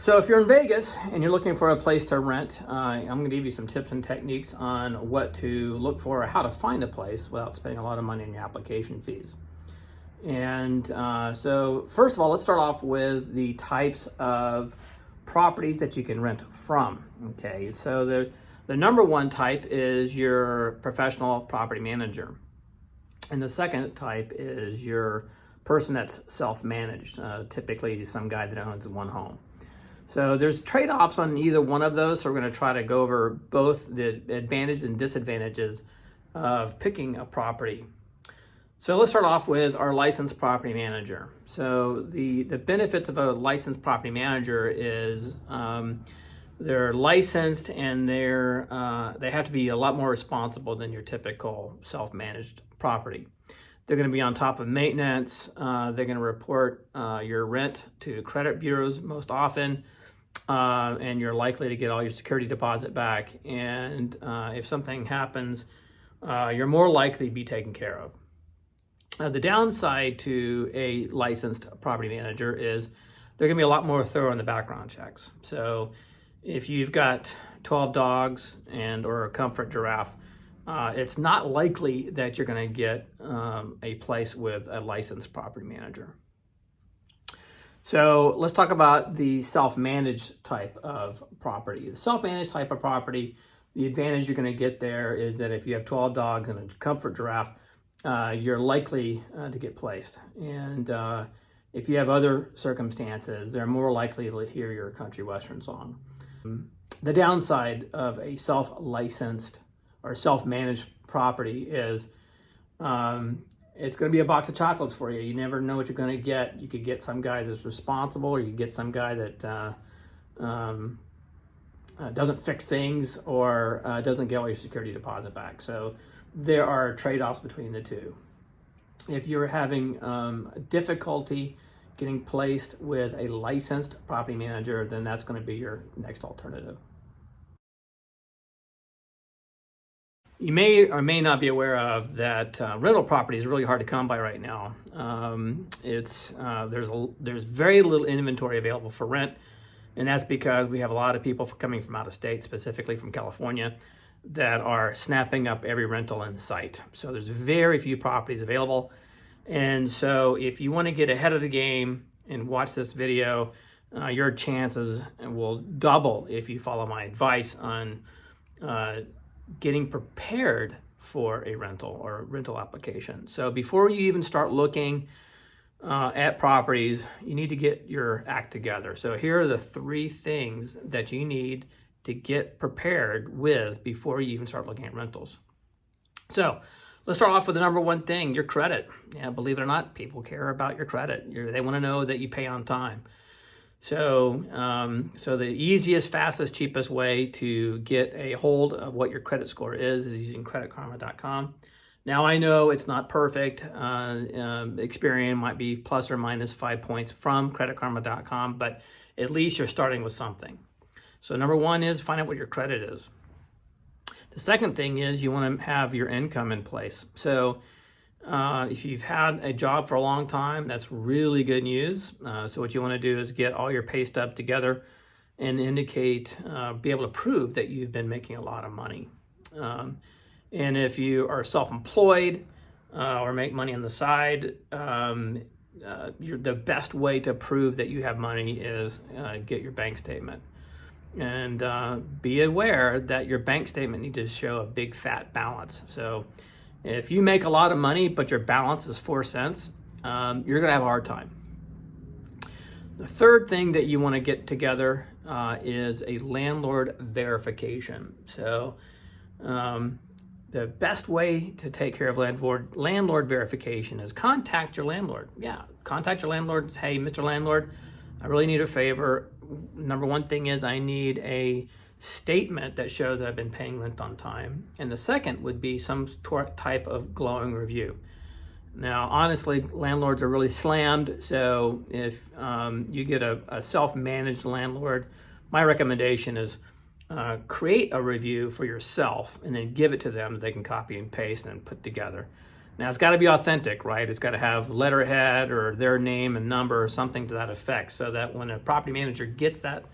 So if you're in Vegas and you're looking for a place to rent, I'm going to give you some tips and techniques on what to look for or how to find a place without spending a lot of money on your application fees. And so first of all, let's start off with the types of properties that you can rent from. Okay, so the number one type is your professional property manager. And the second type is your person that's self-managed, typically some guy that owns one home. So there's trade-offs on either one of those, so we're going to try to go over both the advantages and disadvantages of picking a property. So let's start off with our licensed property manager. So the benefits of a licensed property manager is they're licensed and they have to be a lot more responsible than your typical self-managed property. They're going to be on top of maintenance. They're going to report your rent to credit bureaus most often, and you're likely to get all your security deposit back. And if something happens, you're more likely to be taken care of. The downside to a licensed property manager is they're going to be a lot more thorough in the background checks. So if you've got 12 dogs or a comfort giraffe, it's not likely that you're going to get a place with a licensed property manager. So let's talk about the self-managed type of property. The self-managed type of property, the advantage you're going to get there is that if you have 12 dogs and a comfort giraffe, you're likely to get placed. And if you have other circumstances, they're more likely to hear your country western song. The downside of a self-licensed or self-managed property is it's going to be a box of chocolates for you. You never know what you're going to get. You could get some guy that's responsible, or you could get some guy that doesn't fix things or doesn't get all your security deposit back. So there are trade-offs between the two. If you're having difficulty getting placed with a licensed property manager, then that's going to be your next alternative. You may or may not be aware of that rental property is really hard to come by right now. There's very little inventory available for rent, and that's because we have a lot of people coming from out of state, specifically from California, that are snapping up every rental in sight. So there's very few properties available. And so if you want to get ahead of the game and watch this video, your chances will double if you follow my advice on getting prepared for a rental or rental application. So before you even start looking at properties, you need to get your act together. So here are the 3 things that you need to get prepared with before you even start looking at rentals. So let's start off with the number one thing, your credit. Yeah, believe it or not, people care about your credit. They want to know that you pay on time. So the easiest, fastest, cheapest way to get a hold of what your credit score is using creditkarma.com. Now, I know it's not perfect. Experian might be plus or minus 5 points from creditkarma.com, but at least you're starting with something. So number one is find out what your credit is. The second thing is you want to have your income in place. So if you've had a job for a long time, that's really good news. So what you want to do is get all your pay stubs together and indicate, be able to prove that you've been making a lot of money. And if you are self-employed or make money on the side, the best way to prove that you have money is get your bank statement. And be aware that your bank statement needs to show a big fat balance. So if you make a lot of money but your balance is 4 cents, you're going to have a hard time. The third thing that you want to get together is a landlord verification. So the best way to take care of landlord verification is contact your landlord. Yeah, contact your landlord and say, hey, Mr. Landlord, I really need a favor. Number one thing is I need a statement that shows that I've been paying rent on time. And the second would be some type of glowing review. Now, honestly, landlords are really slammed. So if you get a self-managed landlord, my recommendation is create a review for yourself and then give it to them. They can copy and paste and put together. Now it's got to be authentic, right? It's got to have letterhead or their name and number or something to that effect, so that when a property manager gets that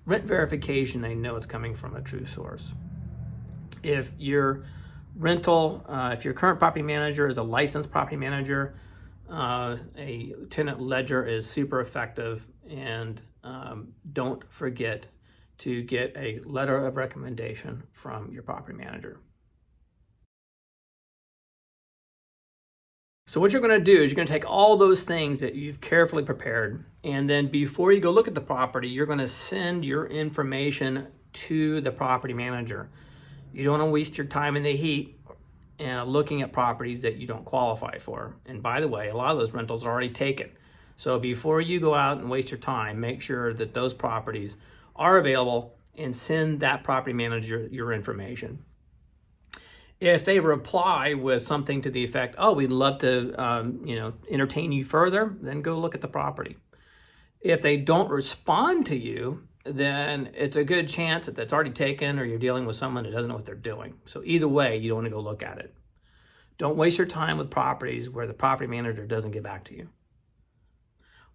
rent verification, they know it's coming from a true source. If your if your current property manager is a licensed property manager, a tenant ledger is super effective. And don't forget to get a letter of recommendation from your property manager. So what you're going to do is you're going to take all those things that you've carefully prepared, and then before you go look at the property, you're going to send your information to the property manager. You don't want to waste your time in the heat looking at properties that you don't qualify for. And by the way, a lot of those rentals are already taken. So before you go out and waste your time, make sure that those properties are available and send that property manager your information. If they reply with something to the effect, oh, we'd love to entertain you further, then go look at the property. If they don't respond to you, then it's a good chance that that's already taken, or you're dealing with someone that doesn't know what they're doing. So either way, you don't want to go look at it. Don't waste your time with properties where the property manager doesn't get back to you.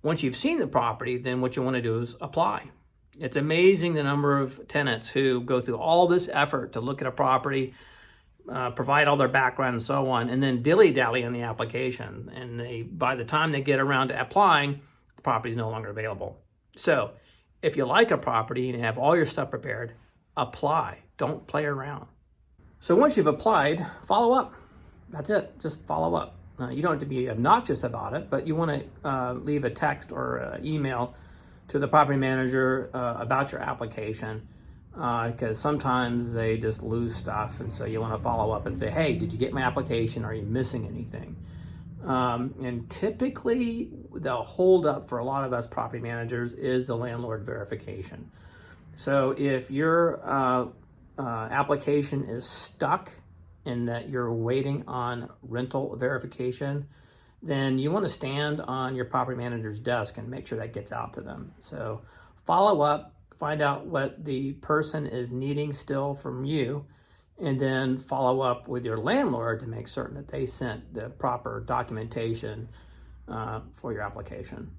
Once you've seen the property, then what you want to do is apply. It's amazing the number of tenants who go through all this effort to look at a property, provide all their background and so on, and then dilly-dally on the application. And by the time they get around to applying, the property is no longer available. So if you like a property and have all your stuff prepared, apply. Don't play around. So once you've applied, follow up. That's it. Just follow up. You don't have to be obnoxious about it, but you want to leave a text or email to the property manager about your application, because sometimes they just lose stuff, and so you want to follow up and say, hey, did you get my application? Are you missing anything? And typically the holdup for a lot of us property managers is the landlord verification. So if your application is stuck in that you're waiting on rental verification, then you want to stand on your property manager's desk and make sure that gets out to them. So follow up, find out what the person is needing still from you, and then follow up with your landlord to make certain that they sent the proper documentation for your application.